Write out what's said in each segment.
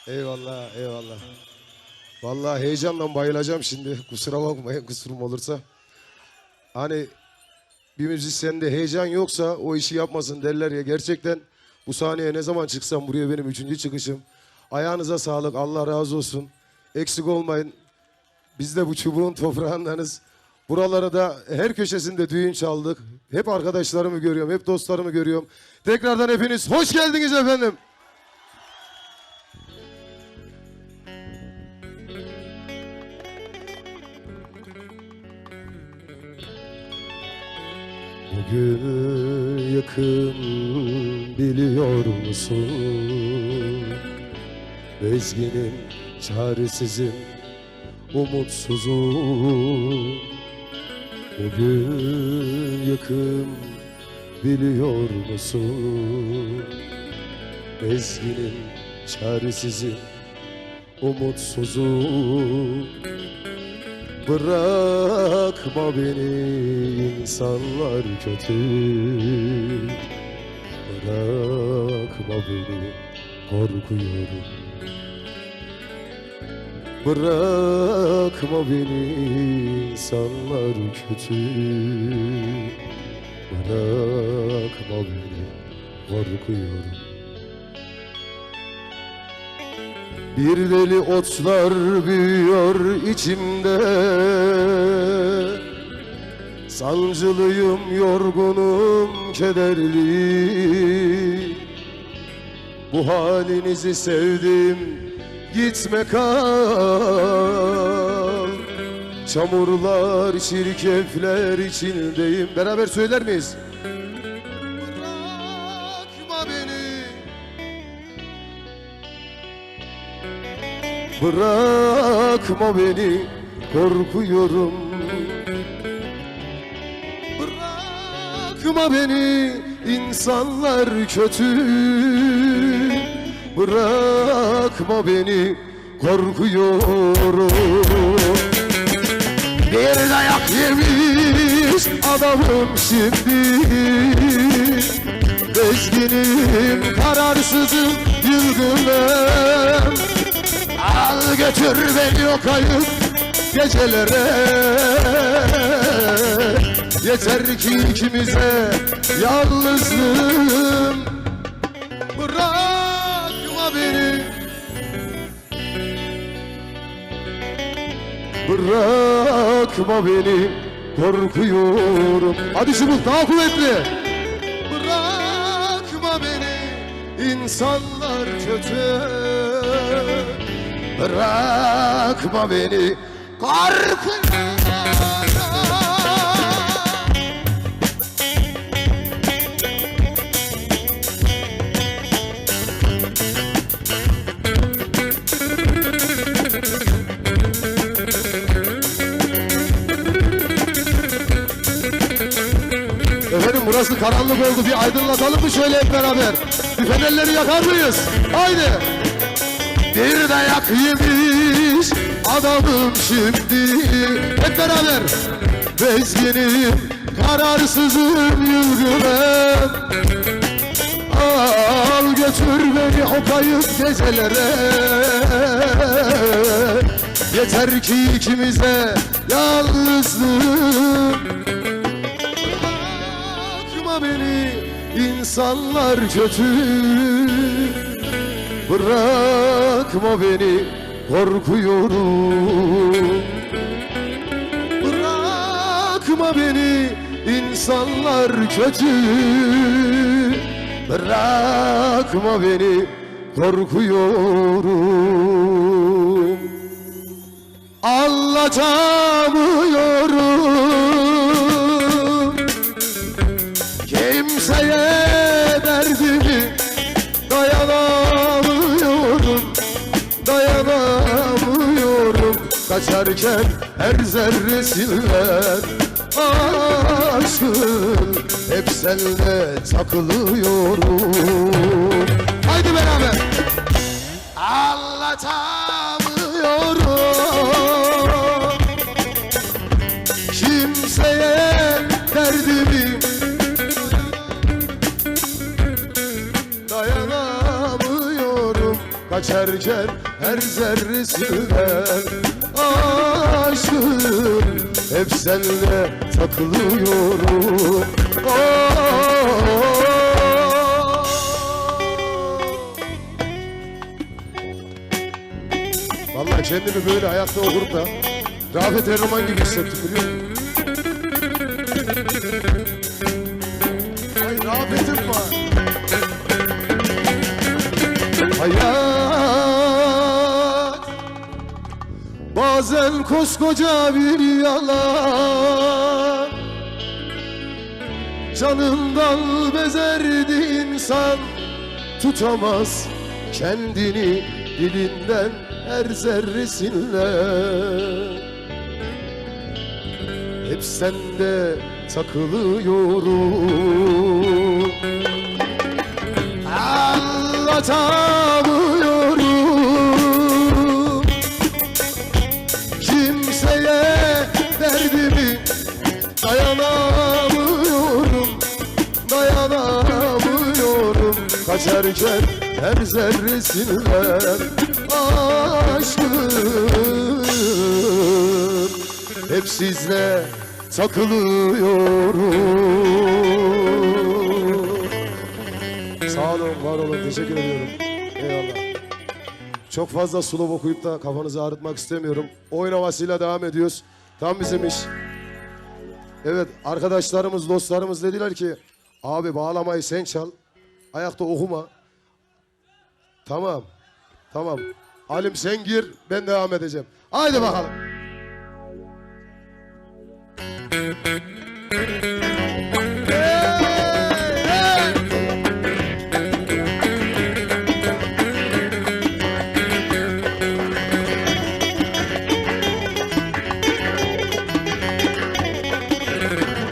Eyvallah, eyvallah. Vallahi heyecandan bayılacağım şimdi. Kusura bakmayın, kusurum olursa. Hani bir müzisyende heyecan yoksa o işi yapmasın derler ya. Gerçekten bu sahneye ne zaman çıksam buraya benim 3. çıkışım. Ayağınıza sağlık, Allah razı olsun. Eksik olmayın. Biz de bu çubuğun toprağındanız. Buralara da her köşesinde düğün çaldık. Hep arkadaşlarımı görüyorum, hep dostlarımı görüyorum. Tekrardan hepiniz hoş geldiniz efendim. Bugün yakın biliyor musun? Bezginim, çaresizim, umutsuzum. Bugün yakın biliyor musun? Bezginim, çaresizim, umutsuzum. Bırakma beni, insanlar kötü. Bırakma beni, korkuyorum. Bırakma beni, insanlar kötü. Bırakma beni, korkuyorum. Bir deli otlar büyüyor içimde. Sancılıyım, yorgunum, kederli. Bu halinizi sevdim, gitme kal. Çamurlar, çirkefler içindeyim. Beraber söyler miyiz? Bırakma beni. Bırakma beni, korkuyorum. Bırakma beni, insanlar kötü. Bırakma beni, korkuyorum. Bir dayak yemiş adamım şimdi. Bezginim, kararsızım, yılgınım. Al götür beni o kayıp gecelere. Yeter ki ikimize yalnızlığım. Bırakma beni. Bırakma beni, korkuyorum. Hadi çubuk daha kuvvetli. Bırakma beni, insanlar kötü. Bırakma beni, korkuyorum. Efendim burası karanlık oldu, bir aydınlatalım mı şöyle hep beraber? Bir fenerleri yakar mıyız? Haydi! Bir dayak yemiş adamım şimdi. Hep beraber! Bezginim, kararsızım, yılgınım. Al götür beni o kayıp gecelere. Yeter ki ikimize yalnızlığım. Beni, insanlar kötü. Bırakma beni, korkuyorum. Bırakma beni, insanlar kötü. Bırakma beni, korkuyorum. Anlatamıyorum kimseye derdimi, dayanamıyorum, dayanamıyorum. Kaçarken her zerresinden aşkın, hep seninle takılıyorum. Haydi beraber. Anlatamıyorum kimseye derdimi, kaçarken her zerresinden aşkım, hep seninle takılıyorum. Vallahi kendimi böyle ayakta oturup da Rafet Erroman gibi hissettim, biliyor musun? Ay Rafet'im var. Hayat bazen koskoca bir yalan, canından bezerdi insan, tutamaz kendini dilinden her zerresinle. Hep sende takılıyorum, anlatamıyorum kimseye derdimi, dayanamıyorum, dayanamıyorum. Kaçarken her zerresinden aşkım, hep sizle takılıyorum. Sağ olun, var olun, teşekkür ediyorum. Eyvallah. Çok fazla slow okuyup da kafanızı ağrıtmak istemiyorum. Oyun havasıyla devam ediyoruz. Tam bizim iş. Evet, arkadaşlarımız, dostlarımız dediler ki abi bağlamayı sen çal, ayakta okuma. Tamam, tamam. Halim sen gir, ben devam edeceğim. Haydi bakalım.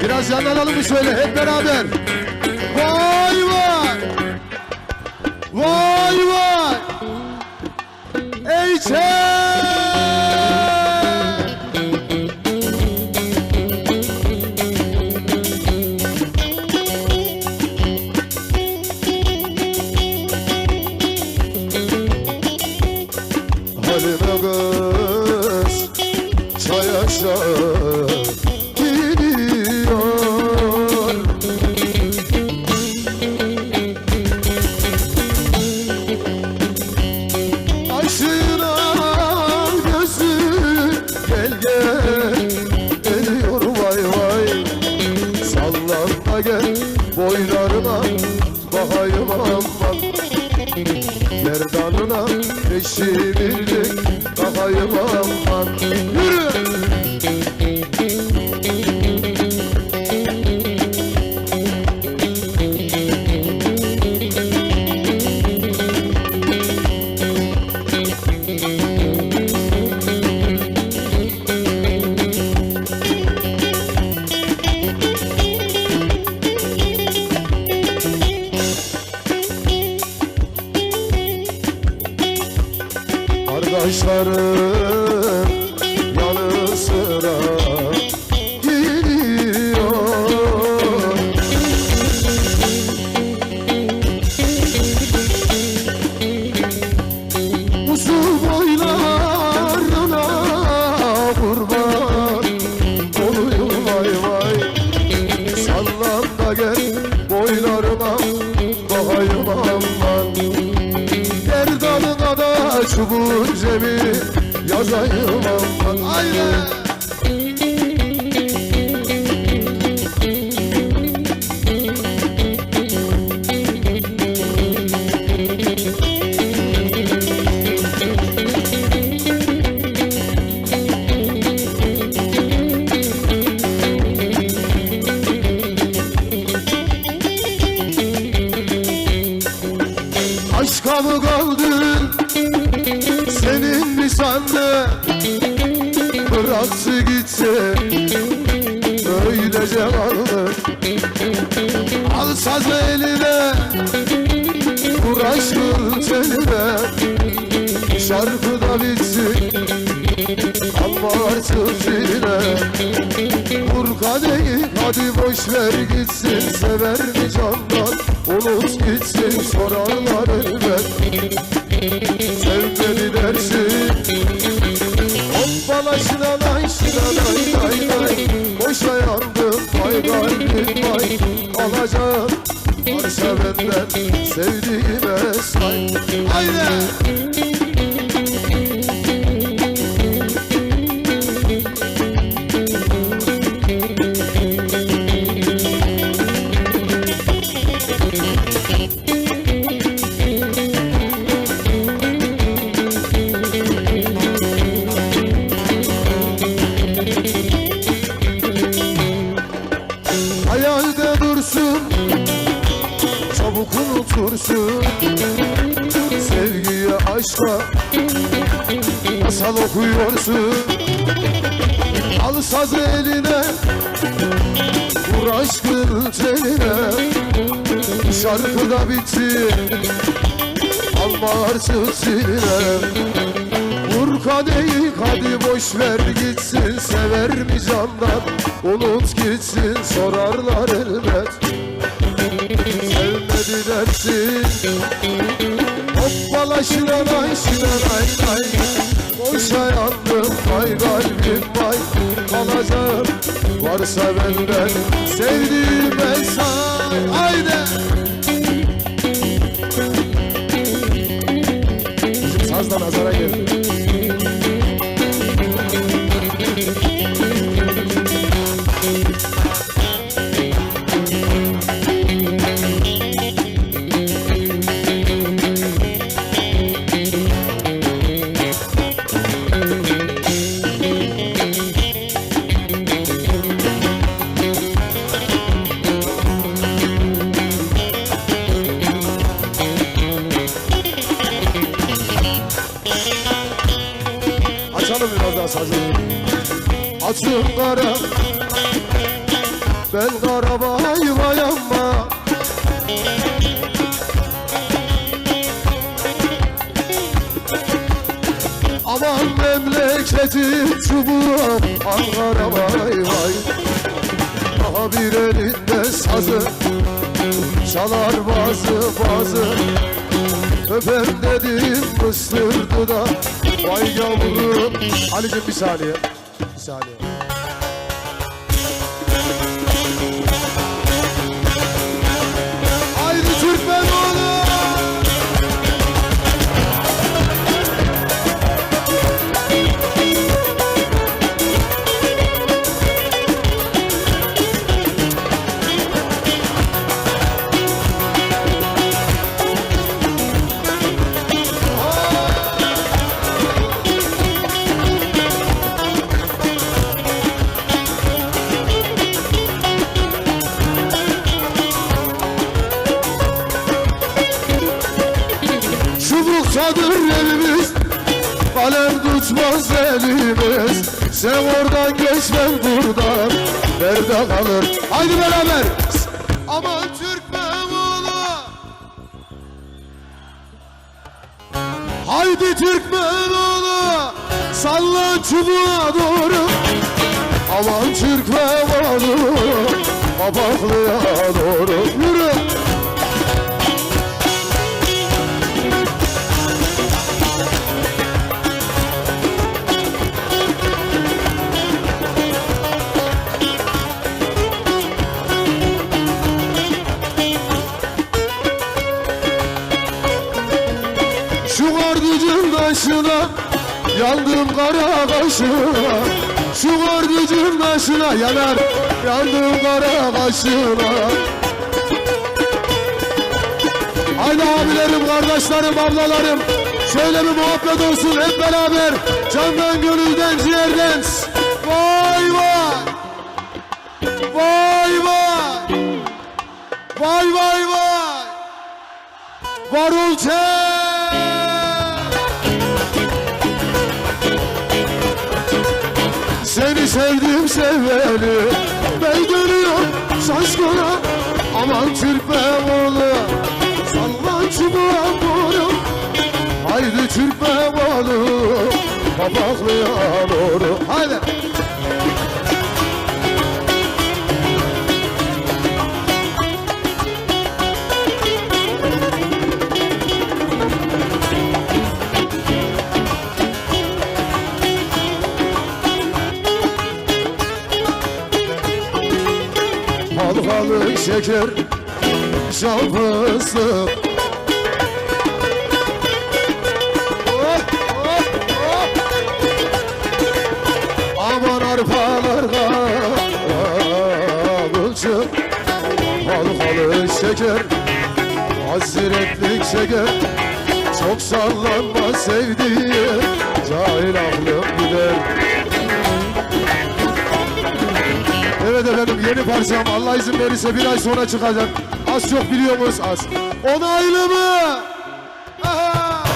Biraz yanlanalım mı şöyle hep beraber? Vay vay! Vay vay! Eyçe! Halime kız çay aşağı gidiyor, aşığına gözü gel gel ediyor vay vay. Sallan da gel boylarına bakayım aman, gerdanına eşi bildik bakayım aman. Yürü! Arkadaşlarım yanı sıra gidiyor, uzun boylarına kurban olayım vay vay. Sallan da gel boylarıma bakayım aman, gerdanına da çubuğun cemi yazayım aman. Aynen. Aşka mı kaldın senin mi sandın, bıraktı gitse öylece kaldı. Al sazı eline, vur aşkın teline, şarkı da bitsin ama artık yine. Vur kadehi hadi boş ver gitsin, sever mi candan unut gitsin, sorarlar elbet. alacağım varsa benden sevdiğime say. Haydi! Hayalde dursun, çabuk unutursun. Sevgiye, aşka masal okuyorsun. Al sazı eline, vur aşkın teline. Şarkı da bitti, alma artık siline. Vur kadehi, hadi boş ver gitsin. Sever mi candan, unut gitsin. Sorarlar elbet, sevmedi dersin. Hoppala şinanay şinanay ay. Boşa yandım vay kalbim vay. Alacağım varsa benden sevdiğime say. Haydi! Bizim sazdan nazara geldi. Açalım biraz daha sazı. Açın kara, ben kara vay vay amma. Aman memleketim çubuğum, Ankara vay vay. Daha bir elinde sazı, çalar bazı. Öpem dedim ıstırdı da vay yavrum. Ali'cim bir saniye. Bir saniye. Haydi Türkmen oğlu. Çadır evimiz, kalem tutmaz elimiz. Sen oradan geç ben buradan, nerede kalır? Haydi beraber! Aman Türkmen oğlu! Haydi Türkmen oğlu! Salla çubuğa doğru! Aman Türkmen oğlu! Kabaklıya doğru yürü! Başına yandım kara kaşına, şu gördüğüm başına yanar yandım kara kaşına. Haydi abilerim, kardeşlerim, ablalarım, şöyle bir muhabbet olsun hep beraber, candan gönülden ciğerden. Vay vay, vay vay, vay vay vay, var ol seni sevdim seveli, ben dönüyorum şaşkına. Aman Türkmen oğlu, salla çubuğa doğru. Haydi Türkmen oğlu, Kabaklıya doğru. Haydi. Halkalı şeker, şal fıstık. Aman arpalar kavulcuk, halkalı şeker, hazretlik şeker. Çok sallanma sevdiğim, cahil aklım gider. Evet efendim, yeni parçam Allah izin verirse bir ay sonra çıkacak. Az çok biliyorsunuz, az. Onaylı mı? Aha!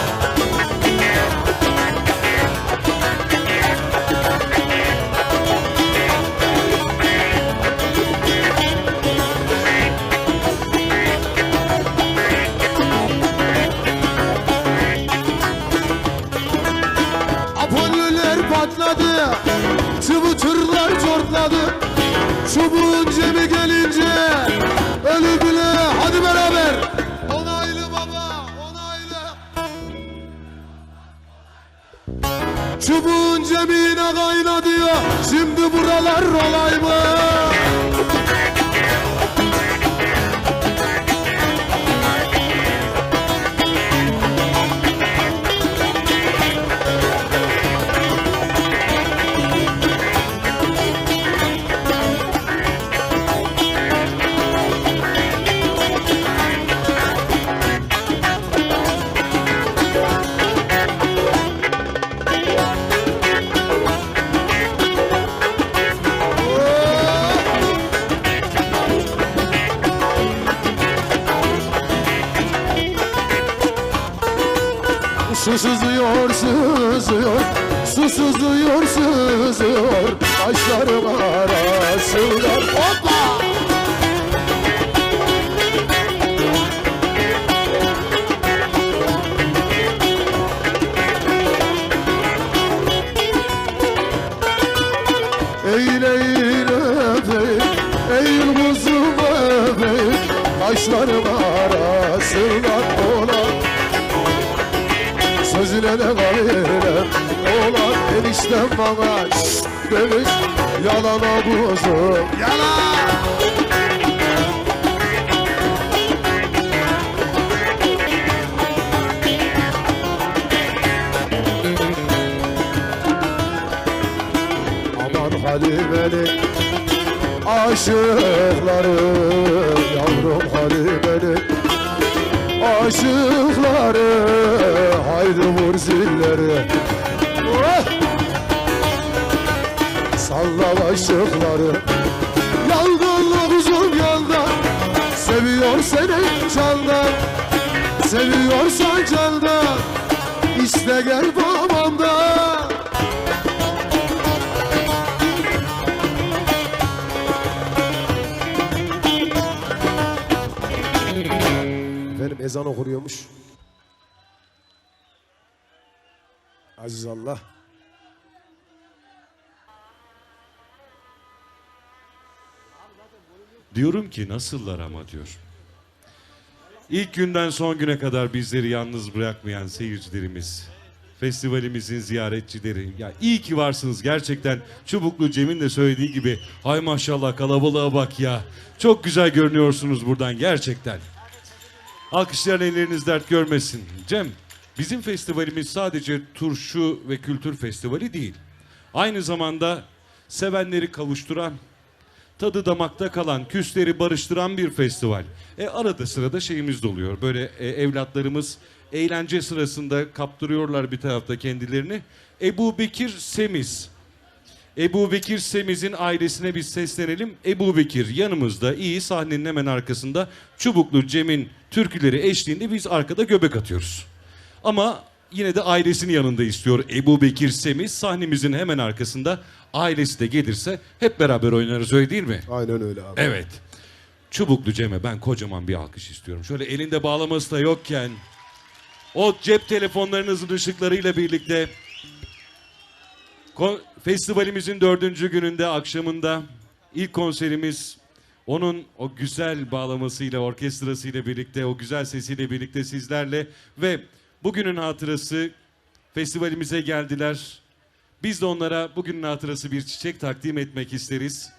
Patladı, Twitter'lar çortladı. Çubuğun cebi gelince ölü bile, hadi beraber. Onaylı baba, onaylı. Çubuğun cebi yine kaynadı ya. Şimdi buralar olay mı? Su sızıyor, sızıyor, su sızıyor, sızıyor, taşlarım arasında. Hoppa! Eğil eğil öpeyim, eğil kuzum öpeyim, taşlarım arasında olan. Sözüne de kalırım olan eniştem bana demiş, yalana kuzum yalan. Aman Halime'nin aşıkları, yavrum Halime'nin aşıkları, haydi vur zilleri. Oh! Salla başlıkları. Yandan kuzum yandan, seviyor seni candan, seviyorsan candan, iste gel babamdan. Efendim ezan okunuyormuş. Aziz Allah. Diyorum ki nasıllar ama diyor. İlk günden son güne kadar bizleri yalnız bırakmayan seyircilerimiz, festivalimizin ziyaretçileri. Ya iyi ki varsınız gerçekten. Çubuklu Cem'in de söylediği gibi, hay maşallah kalabalığa bak ya. Çok güzel görünüyorsunuz buradan gerçekten. Alkışlayan elleriniz dert görmesin. Cem, bizim festivalimiz sadece turşu ve kültür festivali değil. Aynı zamanda sevenleri kavuşturan, tadı damakta kalan, küsleri barıştıran bir festival. Arada sırada şeyimiz de oluyor. Böyle evlatlarımız eğlence sırasında kaptırıyorlar bir tarafta kendilerini. Ebu Bekir Semiz. Ebu Bekir Semiz'in ailesine biz seslenelim. Ebu Bekir yanımızda, iyi, sahnenin hemen arkasında. Çubuklu Cem'in türküleri eşliğinde biz arkada göbek atıyoruz. Ama yine de ailesinin yanında istiyor Ebu Bekir Semiz. Sahnemizin hemen arkasında, ailesi de gelirse hep beraber oynarız, öyle değil mi? Aynen öyle abi. Evet. Çubuklu Cem'e ben kocaman bir alkış istiyorum. Şöyle elinde bağlaması da yokken, o cep telefonlarınızın ışıklarıyla birlikte festivalimizin 4. gününde, akşamında ilk konserimiz, onun o güzel bağlamasıyla, orkestrasıyla birlikte, o güzel sesiyle birlikte sizlerle ve bugünün hatırası festivalimize geldiler. Biz de onlara bugünün hatırası bir çiçek takdim etmek isteriz.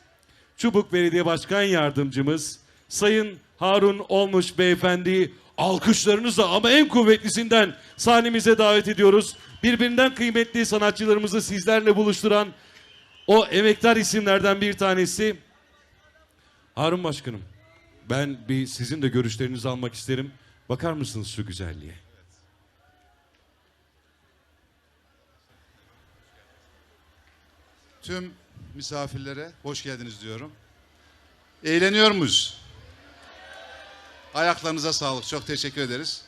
Çubuk Belediye Başkan Yardımcımız Sayın Harun Olmuş Beyefendi'yi alkışlarınızla ama en kuvvetlisinden sahnemize davet ediyoruz. Birbirinden kıymetli sanatçılarımızı sizlerle buluşturan o emektar isimlerden bir tanesi. Harun Başkanım, ben bir sizin de görüşlerinizi almak isterim. Bakar mısınız şu güzelliğe? Tüm misafirlere hoş geldiniz diyorum. Eğleniyor muyuz? Ayaklarınıza sağlık. Çok teşekkür ederiz.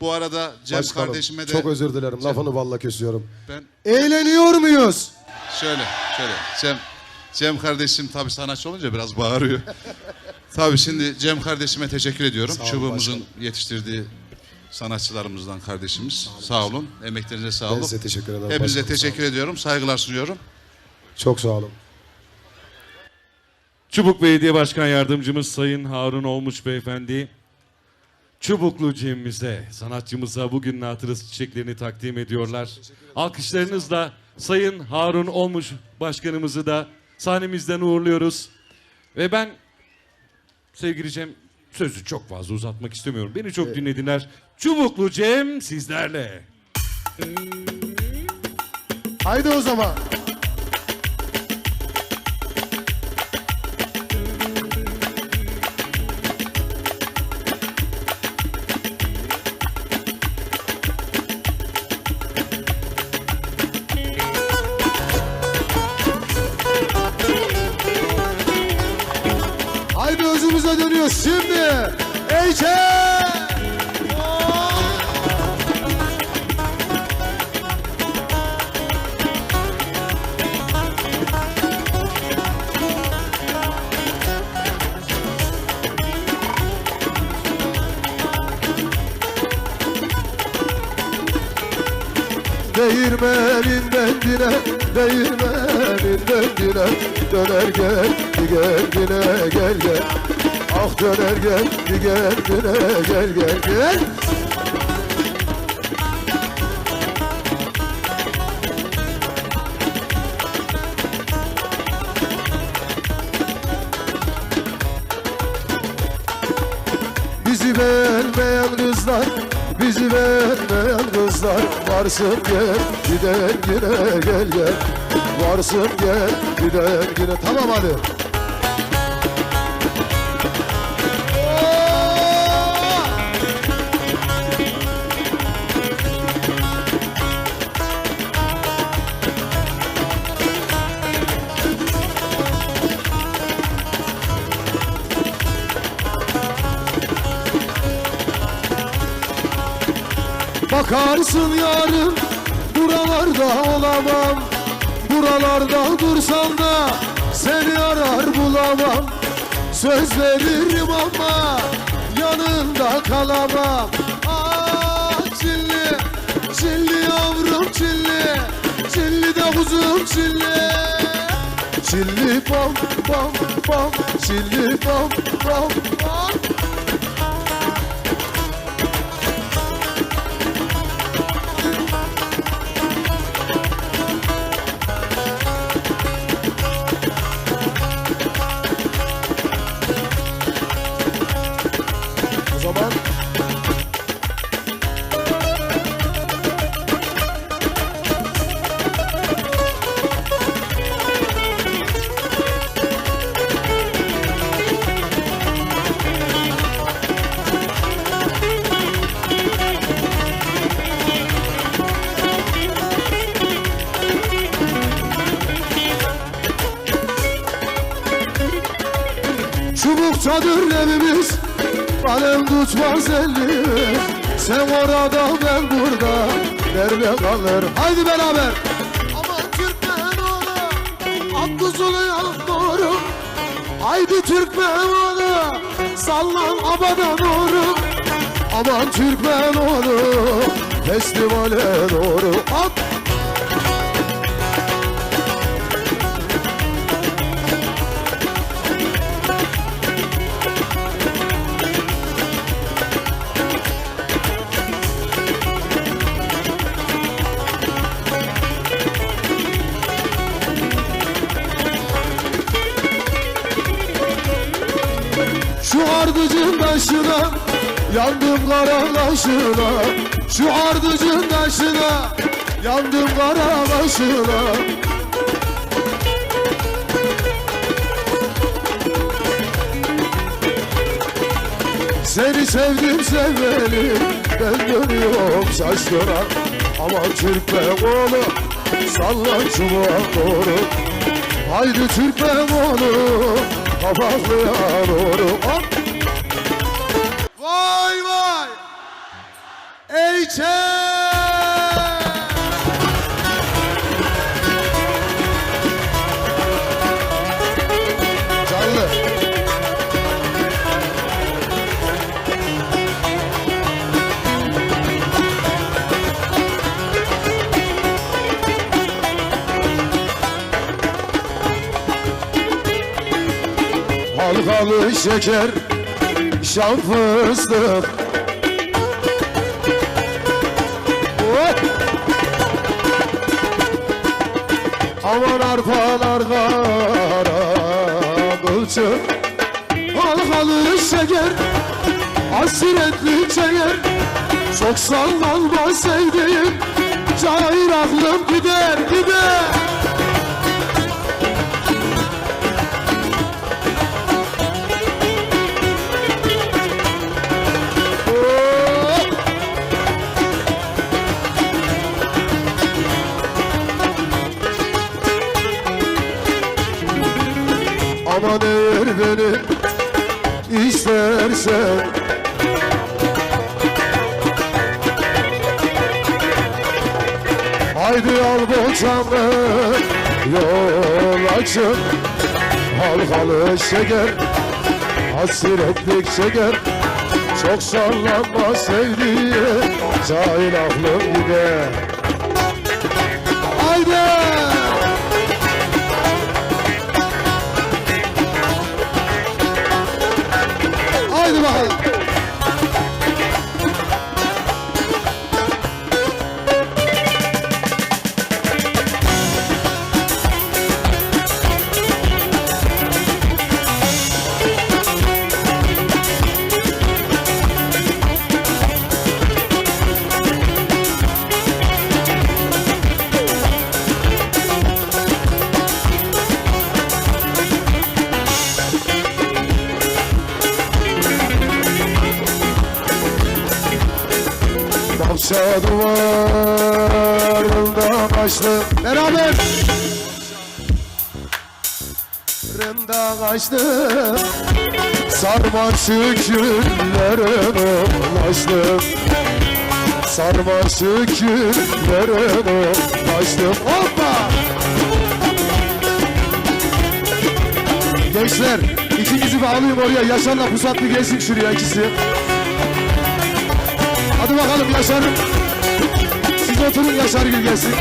Bu arada Cem Başkanım, kardeşime de çok özür dilerim. Lafını balla kesiyorum. ben Eğleniyor muyuz? şöyle Cem kardeşim tabii sanatçı olunca biraz bağırıyor. Tabii şimdi Cem kardeşime teşekkür ediyorum. Sağ olun Çubuğumuzun başkanım. yetiştirdiği sanatçılarımızdan kardeşimiz. Sağ olun. Emeklerinize sağ Ben olun. size teşekkür ederim. Hepinize başkanım, sağ teşekkür olun. ediyorum. Saygılar sunuyorum. Çok sağ olun. Çubuk Belediye Başkan Yardımcımız Sayın Harun Olmuş Beyefendi, Çubuklu Cem'imize, sanatçımıza bugün hatırası çiçeklerini takdim ediyorlar. Alkışlarınızla Sayın Harun Olmuş Başkanımızı da sahnemizden uğurluyoruz. Ve ben sevgili Cem, sözü çok fazla uzatmak istemiyorum. Beni çok dinlediler. Çubuklu Cem sizlerle. Haydi o zaman. Haydi özümüze dönüyoruz şimdi. Eyce! Değirmenin bendine, değirmenin bendine döner gel, kendine gel gel. Ah döner gel, kendine gel gel gel. Bizi beğenmeyen kızlar, bizi beğenmeyen kızlar varsın gel, giden yine gel gel. Varsın gel, giden yine. Tamam hadi. Bakarsın yarın buralarda olamam. Buralarda dursam da seni arar bulamam. Söz veririm ama yanında kalamam. Ah çilli, çilli yavrum çilli, çilli de kuzum çilli. Çilli bam bam bam, çilli bam bam bam. O zaman çubuk çadır evimiz, kalem tutmaz elimiz. Sen orada ben burada, nerede kalır? Haydi beraber. Aman Türkmen oğlu, Abdüzül'ü doğru. Haydi Türkmen oğlu, sallan abadan doğru. Aman Türkmen oğlu, festivale doğru. At. Şu ardıcın taşına, yandım kara kaşına. Şu ardıcın taşına, yandım kara kaşına. Seni sevdim sevmeli, ben dönüyorum şaşkına. Aman Türkmen oğlu, sallan çubuğa doğru. Haydi Türkmen oğlu, kabaklıya doğru. Hop! Vay vay! Eyçe! Canlı. Halkalı şeker, şan fıstık. Hop! Aman arpalar kara kılçık. Halkalı şeker, hasretli çeker. Çok sallanma sevdiğim, cahil aklım gider gider. Aman eğer beni istersen, haydi al boçamı yol açın. Halkalı şeker, hasretlik şeker. Çok sallanma sevdiğim, cahil aklım gider. Haydi! Haydi bakalım. Bahçe duvarında kaçtı beraber. Rında kaçtı, sarmaşık günlerine ulaştım. Sarmaşık günlerine ulaştım. Hoppa! Gençler, ikinizi bağlayayım oraya. Yaşar'la Pusatlı gelsin şuraya ikisi. Hadi bakalım Yaşar. Siz oturun, Yaşar Gül gelsin.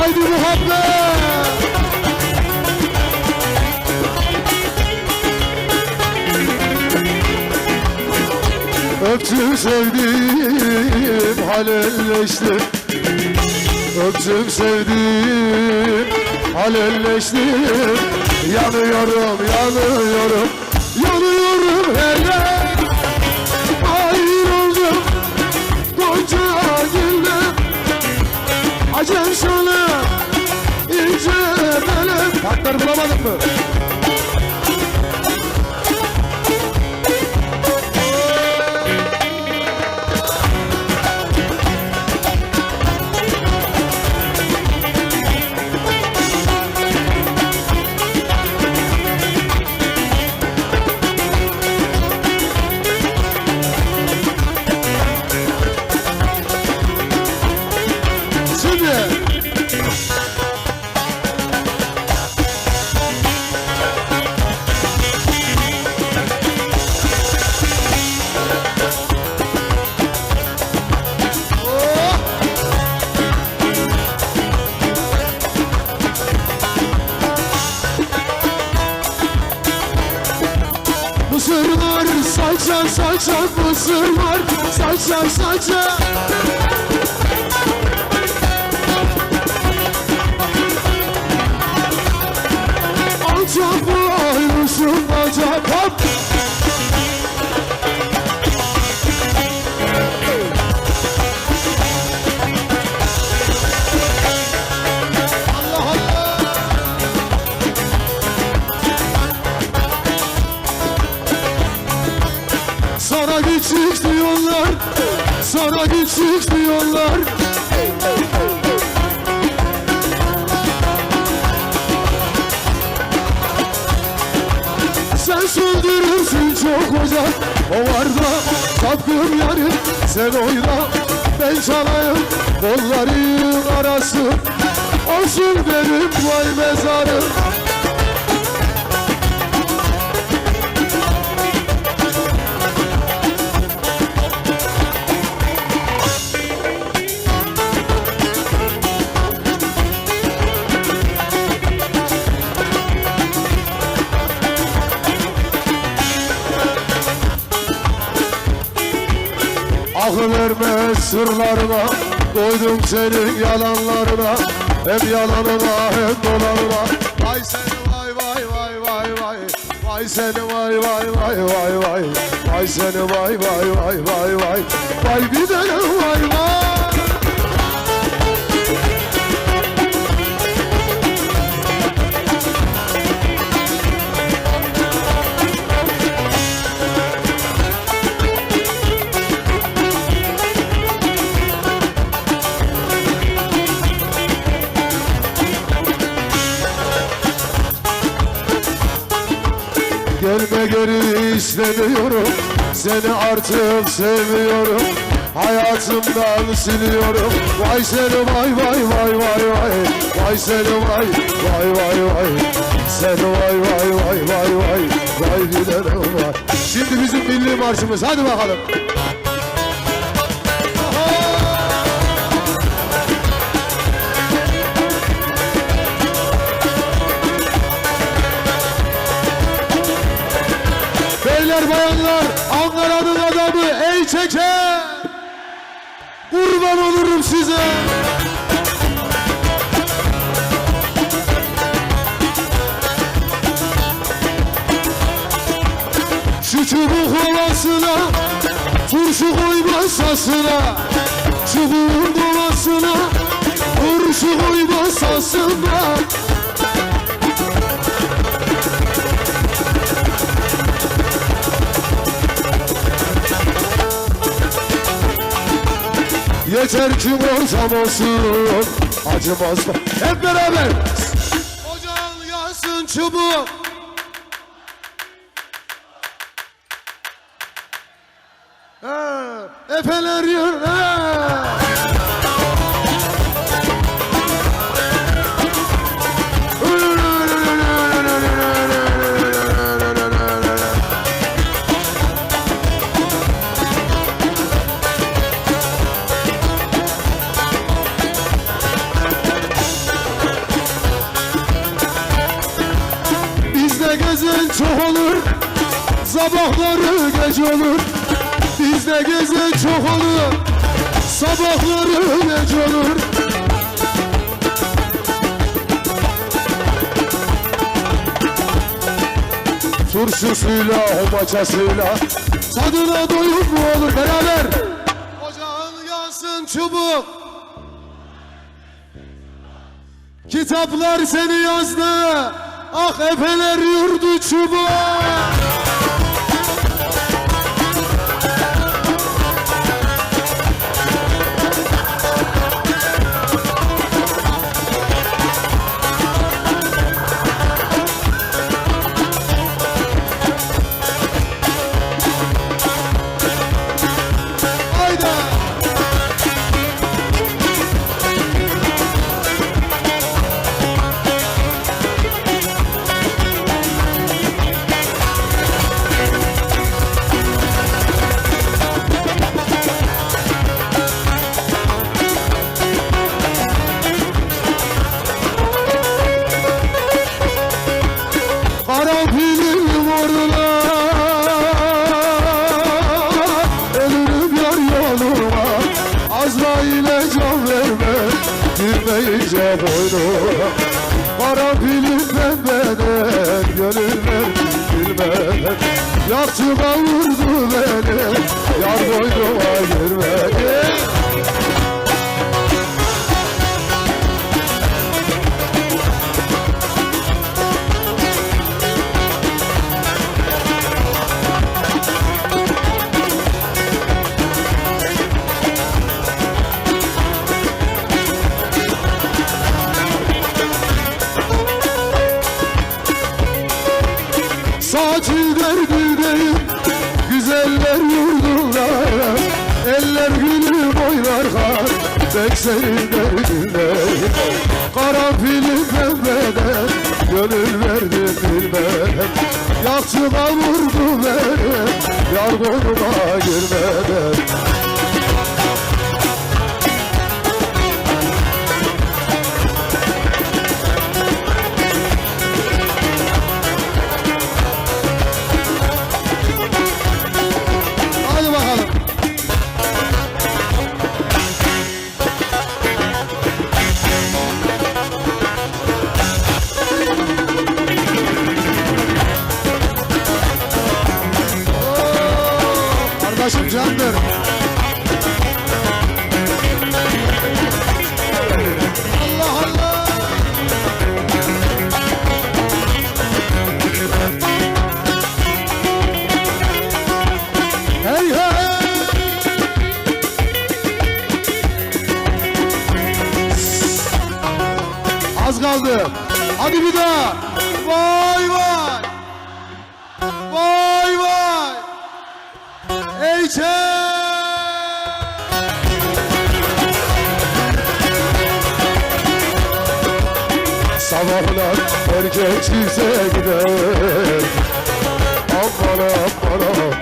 Haydi muhabbet. Öptüm sevdim, halelleştim. Öptüm sevdim, halelleştim. Yanıyorum, yanıyorum, yanıyorum hele. Ayrıldım Gonca gülüm, acem şöyle ince belim. Patlar bulamadın mı? Mısırlar salça salça, mısırlar salça salça. Alçak bu ayrısın acaba. sana küçük diyorlar. Sen söndürürsün çok ocak, o var da sapkın yarım. Sen oyna, ben çalayım, kolların arası olsun benim vay mezarım. Akıl verme sırlarına, doydum senin yalanlarına. Hem yalanına hem dolanına. Vay seni vay vay vay vay vay. Vay seni vay vay vay vay vay. Vay seni vay vay vay vay vay. Vay bir tane vay vay. Gelme geri istemiyorum, seni artık sevmiyorum, hayatımdan siliyorum. Vay seni vay vay vay vay vay, vay seni vay vay vay vay, seni vay vay vay vay vay, vay giderim vay. Şimdi bizim milli marşımız, hadi bakalım. Beyler bayanlar, Ankara'nın adamı ey çeke, kurban olurum size. Şu çubuk ovasına, turşu koy masasına. Çubuğun ovasına, turşu koy masasına. Yeter ki ortam olsun, acımaz mı? Hep beraber. Ocağın yansın çubuk. Efeler yürü. Bizde gezen çok olur, sabahları geç olur. Bizde gezen çok olur, sabahları geç olur. Turşusuyla, homaçasıyla tadına doyup mu olur beraber? Ocağın yansın çubuk. Kitaplar seni yazdı, ah efeler yurdu çubuk. Karanfilim vurdular, ölürüm yar yoluma. Azrail'e can verme, girmeyince boynuma. Karanfilim pembeden, gönülden gülmeden. Yaktığıma vurdu beni, yar boynuma girmedi. gülüm oynar kar, ben senin derdine. Karanfilim pembeden, gönül verdim bilmeden. Yakçıma vurdu beni, yar konuma girmeden. Hadi bakalım. Kardeşim candır. Allah Allah. Hey hey. Az kaldı. Hadi bir daha. Vay vay. Vay vay. Eyçe. Sabahlar erkek çize gider. Aman aman aman.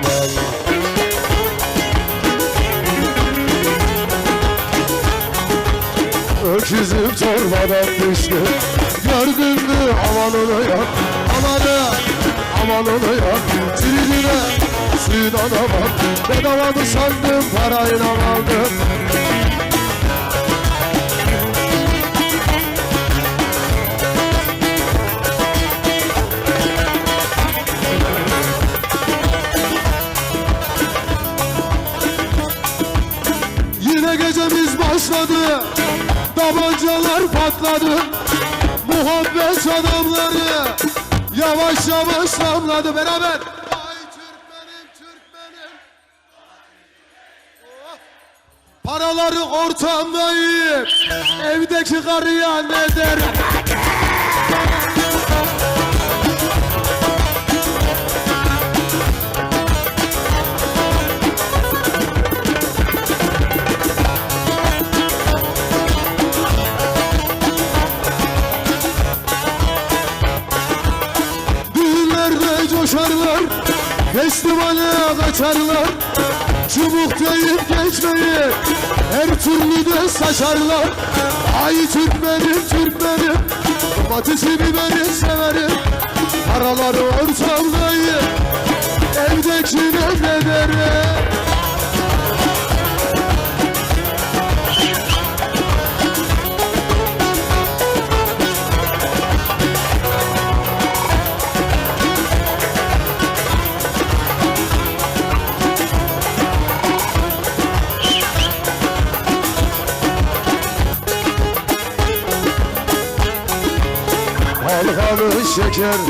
Öküzüm torbadan düştü. Gördün mü amanını yak. Amanı amanını yak. Tridine suyuna da bak. Bedava mı sandım parayla aldım. Yine gecemiz başladı. Tabancalar patladı. Muhabbet adamları yavaş yavaş damladı beraber. Vay Türkmenim Türkmenim. Oh. Paraları ortamda yiyip evdeki karıya ne der? Coşarlar, festivale kaçarlar. Çubuk deyip geçmeyi her türlü de saçarlar. Ay Türkmenim Türkmenim, domatesi biberi severim. Paraları ortamdayım, evdekine ne derim? Halkalı şeker,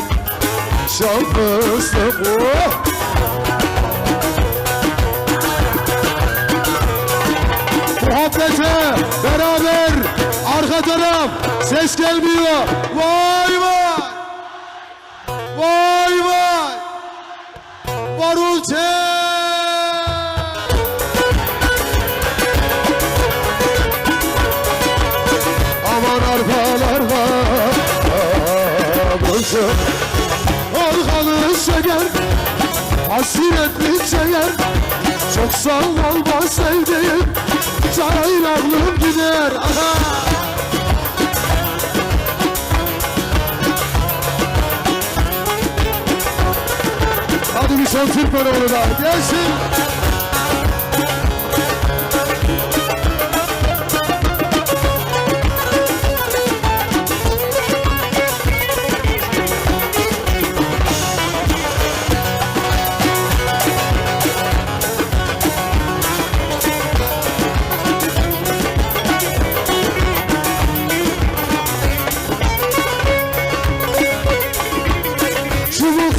şal fıstık, oh! Muhabbete beraber, arka taraf ses gelmiyor. Vay vay! Vay vay! Varulte! Aman arpalar var. Orgalı şeker, hasretli şeker. Çok sallanma sevdiğim, cahil aklım gider. Aha! Hadi bir son Türkmen oğlu da gelsin.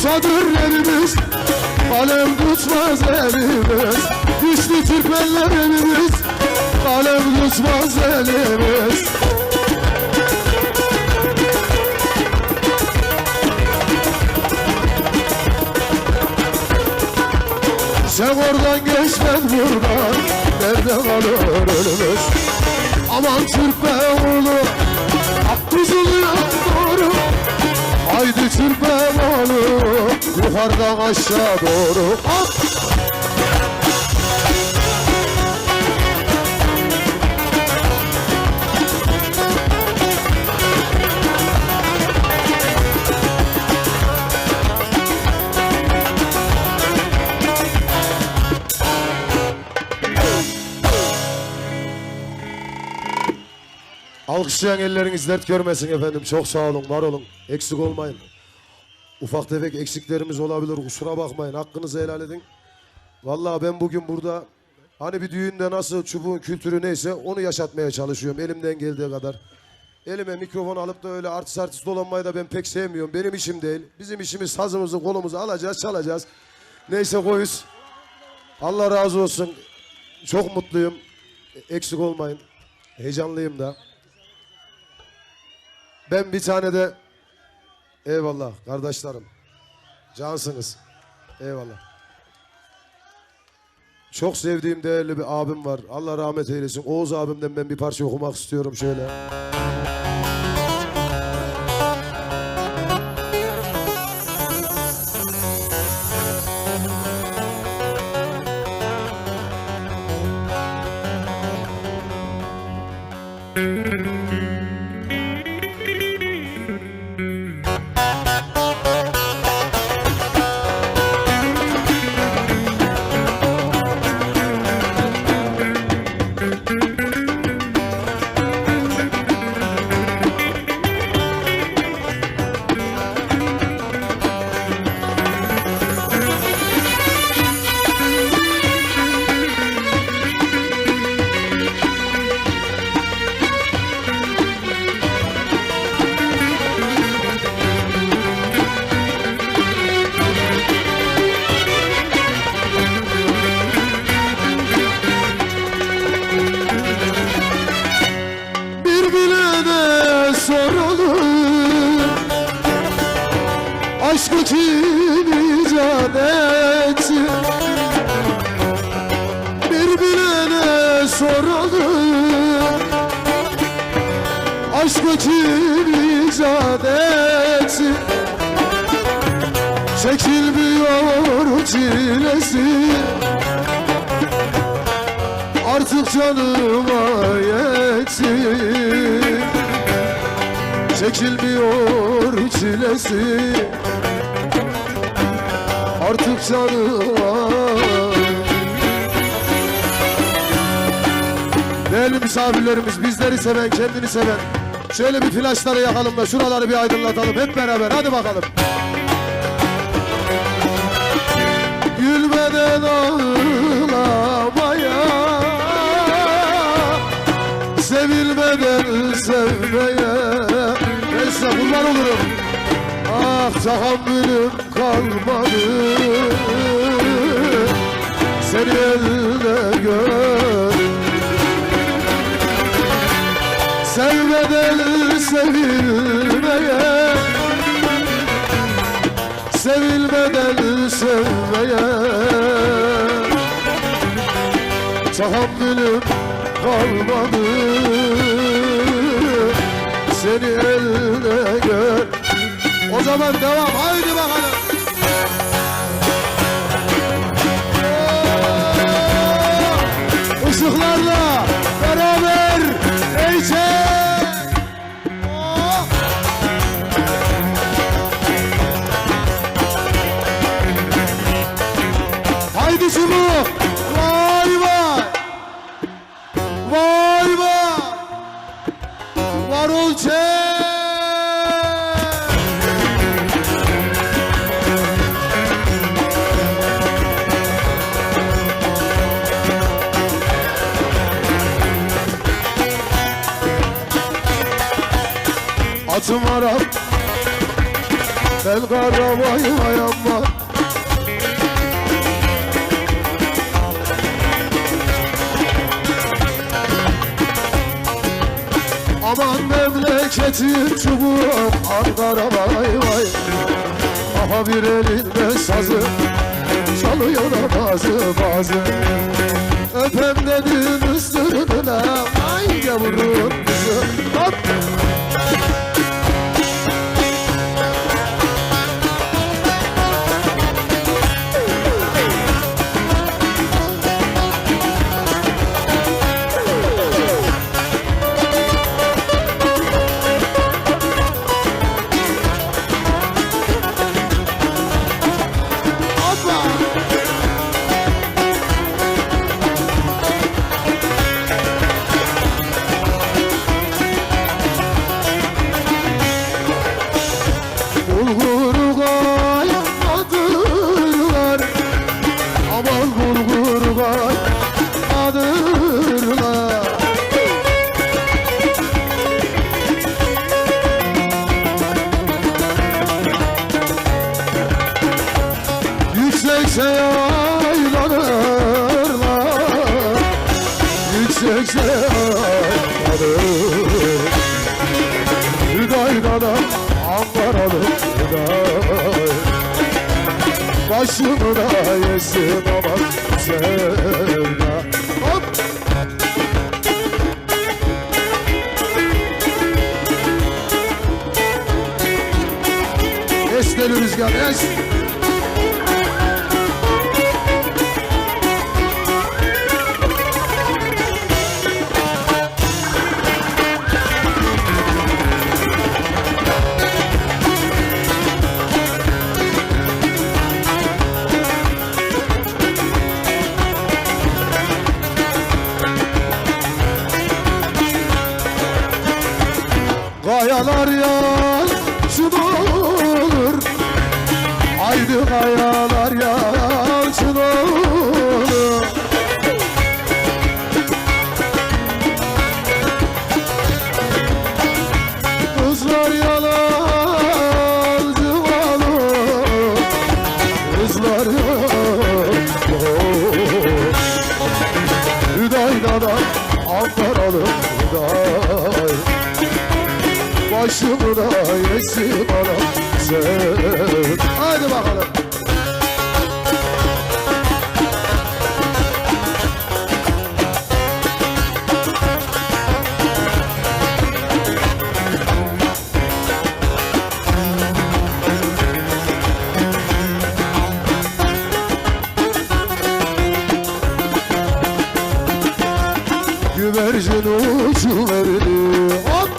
Çadırlarımız, kalem tutmaz elimiz. Güçlü Türkmenlerimiz, kalem tutmaz elimiz. Sen oradan geç ben buradan, nerede kalır ölümüz? Aman Türk be oğlu, Akkuzulu'ya doğru. Haydi Türk be oğlu, yukarıdan aşağı doğru. Hop! Alkışlayan elleriniz dert görmesin efendim. Çok sağ olun, var olun. Eksik olmayın. Ufak tefek eksiklerimiz olabilir. Kusura bakmayın. Hakkınızı helal edin. Vallahi ben bugün burada hani bir düğünde nasıl çubuğun kültürü neyse onu yaşatmaya çalışıyorum. Elimden geldiği kadar. Elime mikrofon alıp da öyle artist dolanmayı da ben pek sevmiyorum. Benim işim değil. Bizim işimiz sazımızı kolumuzu alacağız, çalacağız. Neyse koyuz. Allah razı olsun. Çok mutluyum. Eksik olmayın. Heyecanlıyım da. Ben bir tane de eyvallah kardeşlerim. Cansınız. Eyvallah. Çok sevdiğim değerli bir abim var. Allah rahmet eylesin. Oğuz abimden ben bir parça okumak istiyorum şöyle. Aşkı kim icat etti? Bir bilene soralım. Aşkı kim icat etti? Çekilmiyor çilesi, artık canıma yetti. Çekilmiyor çilesi, artık canıma. Değerli misafirlerimiz, bizleri seven, kendini seven, şöyle bir flaşları yakalım da şuraları bir aydınlatalım hep beraber. Hadi bakalım. Gülmeden ağlamaya, sevilmeden sevmeye ben size kurban olurum. Ah tahammülüm kalmadı, seni elde gör. Sevmeden sevilmeye, sevilmeden sevmeye tahammülüm kalmadı, seni elde gör. O zaman devam, haydi bakalım. Işıklarla beraber Ece. Haydi şunu. Vay vay. Vay vay. Var ol çek. Atım Arap, ben karavayım ayağıma. Aman memleketin çubuğu, Ankara vay vay. Aha bir elinde sazı, çalıyor da bazı. Öpem dedim üstüne. Ay yavrum kızım. Hop. Bulguru kaynatırlar, aman bulguru kaynatırlar. Yüksekse yaylanırlar, yüksekse yaylanırlar. Hüdayda'da Ankaralı Hüday, başımı da yesin aman sevda. Hop! Es deli rüzgar es. Kayalar yalçın olur, haydi kayalar yalçın olur. Kızlar yalancı olur, kızlar yalancı olur. Hüdayda'dan Ankaralı Hüday, başımı da yesin bana sen. Haydi bakalım. Güvercin uçuverdi. Hop!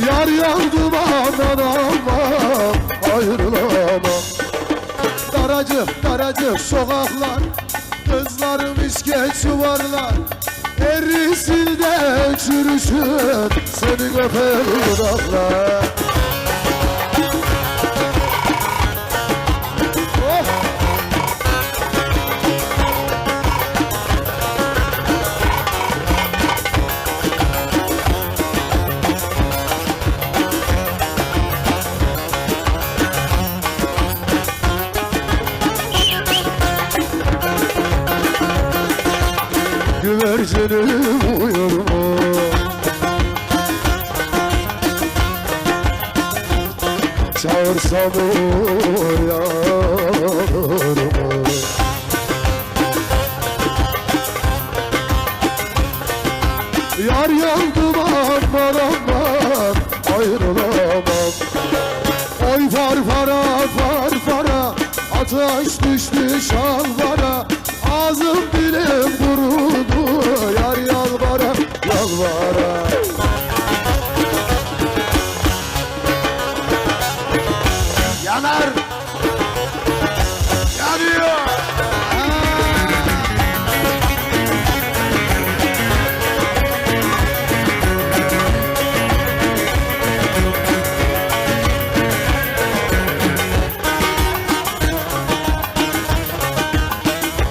Yar yandı bana ama ayrılamam. Daracık daracık sokaklar, kızlarım misket çuvarlar. Erisin de çürüsün seni öpen dudaklar. Oh! Güvercinim uyurma, çağırsam uyanır mı? Yar yandım aman aman ayrılamam. Oy farfara farfara, ateş düştü şalvara. Ağzım dilim kurudu, yar yalvara yalvara. Yanar, yanıyor.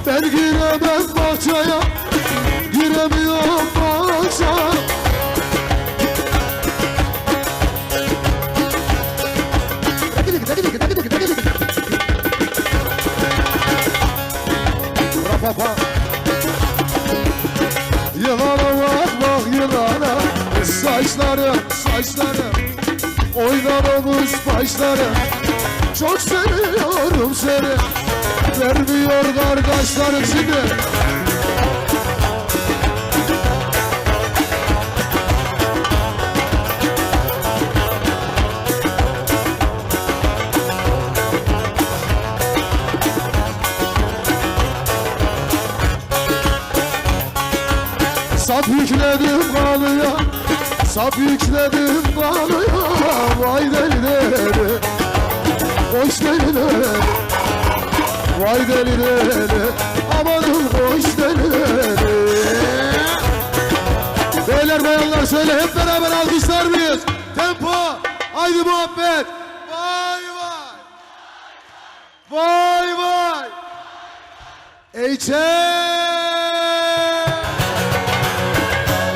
Ben giremem bahçeye, giremiyorum bahçeye. Saçlarım, saçlarım oynamamış başlarım. Çok seviyorum seni, vermiyor kardeşlerim şimdi. Sap yükledim kalıya, sap yükledim kalıya. Vay deli deli, hoş deli deli. Vay deli deli, amanın hoş deli deli. Beyler bayanlar söyle hep beraber alkışlar mıyız? Tempo, haydi muhabbet. Vay vay, vay vay.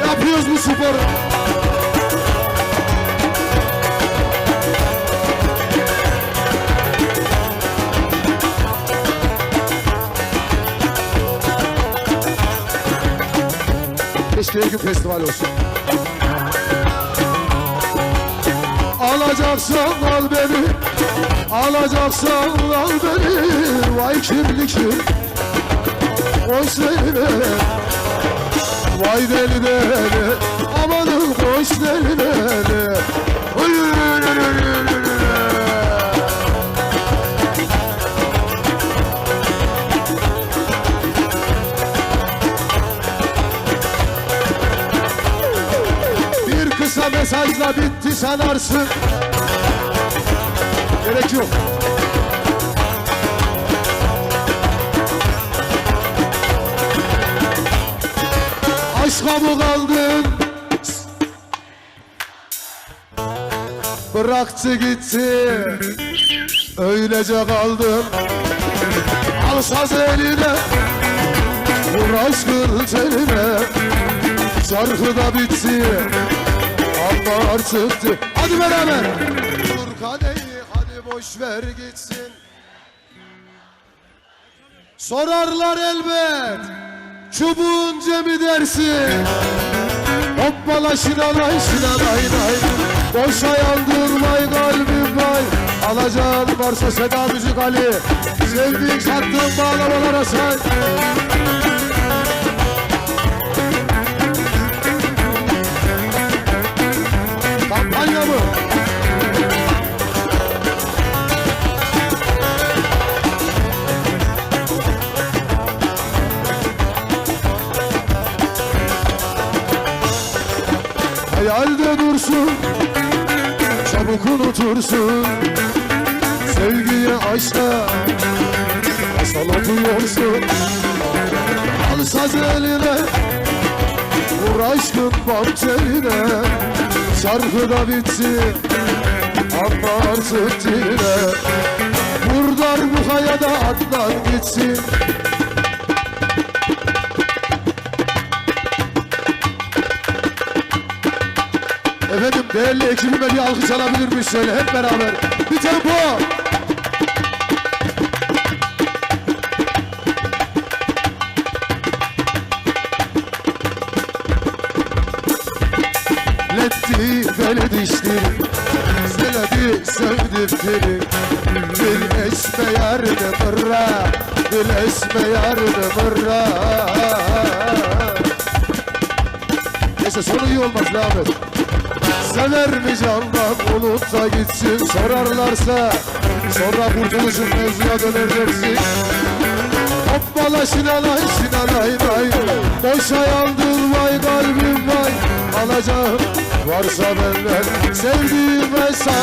Yapıyoruz bu sporu. Keşke her gün festival olsun. Alacaksan al beni, alacaksan al beni. Vay kirli kim, hoş deli, vay deli deli, amanın hoş deli deli. Bir kısa mesajla bitti sanarsın. Gerek yok. Aşka mı kaldın? Bıraktı gitti, öylece kaldın. Al saz eline, vur aşkın teline. Şarkı da bitti, ama artık. Hadi beraber. Dur kadehi, hadi boş ver gitsin. Sorarlar elbet, çubuğun cemi dersin. Hoppala şinalay şinalay nay. Boşa yandırmay kalbim vay. Alacağın varsa Seda Müzik Ali. Sevdiğin sattığın bağlamalara say. Kampanya mı? Hayalde dursun, çabuk unutursun. Sevgiye, aşka masal atıyorsun. Al saz eline, vur aşkın bahçeline. Şarkı da bitti, ama artık dile. Vur darbukaya da atlan gitsin. Efendim değerli ekibime bir alkış alabilir miyiz şöyle hep beraber? Bir tempo! Letti beni diştir, seledi sevdirtir. Dil esme yardı mırra, dil esme yardı mırra. Neyse sonu iyi olmaz Ahmet. Sever mi candan olup da gitsin, sorarlarsa sonra kurtuluşun mevzuya döner dersin. Hoppala şinalay şinalay nay. Boşa yandır vay kalbim vay. Alacağım varsa benden sevdiğime say.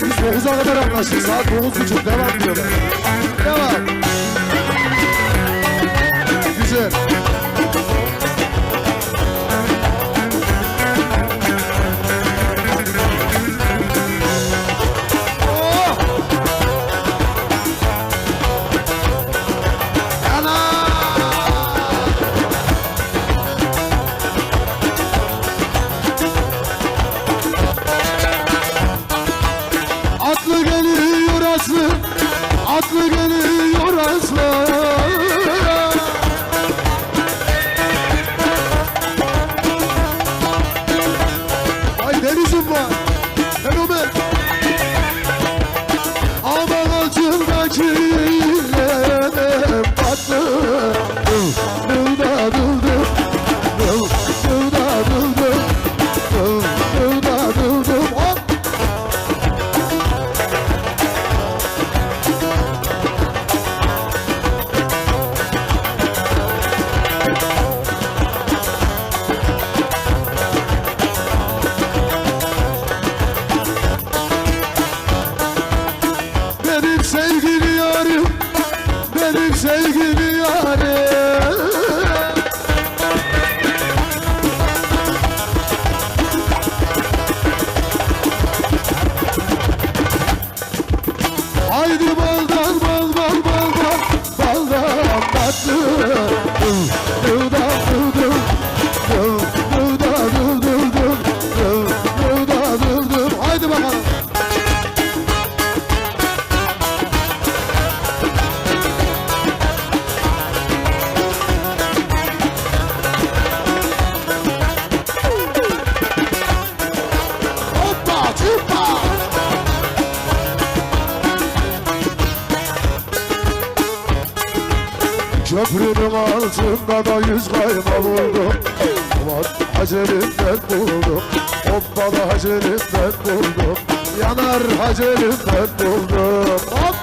Biz 9'a kadar anlaştık. Saat 9.30 devam diyorlar. Devam. Güzel. altında da 100 kayma buldum. Aman Hacer'imden buldum. Hoppala Hacer'imden buldum. Yanar Hacer'imden buldum. Hop!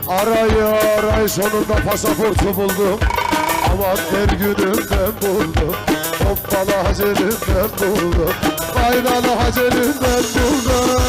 Aray sonunda pasaportu buldum. Aman her günümden buldum. Hoppala Hacer'imden buldum. Kaynalı Hacer'imden buldum.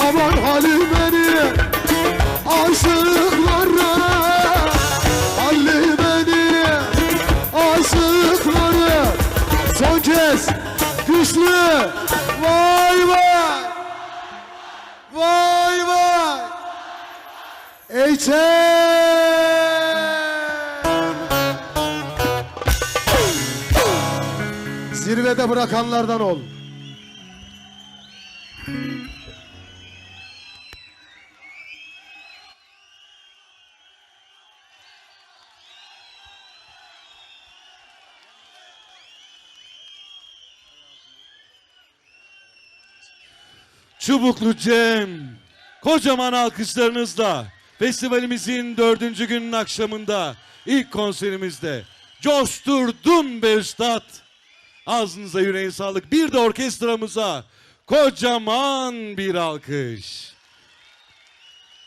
Aman Halime'ni aşıkları, Halime'ni aşıkları son kez güçlü. Vay vay, vay vay. Zirvede bırakanlardan ol. Çubuklu Cem, kocaman alkışlarınızla festivalimizin 4. günün akşamında ilk konserimizde coşturdun be üstad. Ağzınıza yüreğine sağlık. Bir de orkestramıza kocaman bir alkış.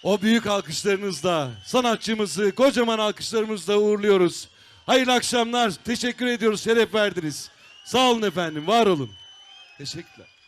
O büyük alkışlarınızla sanatçımızı kocaman alkışlarımızla uğurluyoruz. Hayırlı akşamlar. Teşekkür ediyoruz. Şeref verdiniz. Sağ olun efendim. Var olun. Teşekkürler.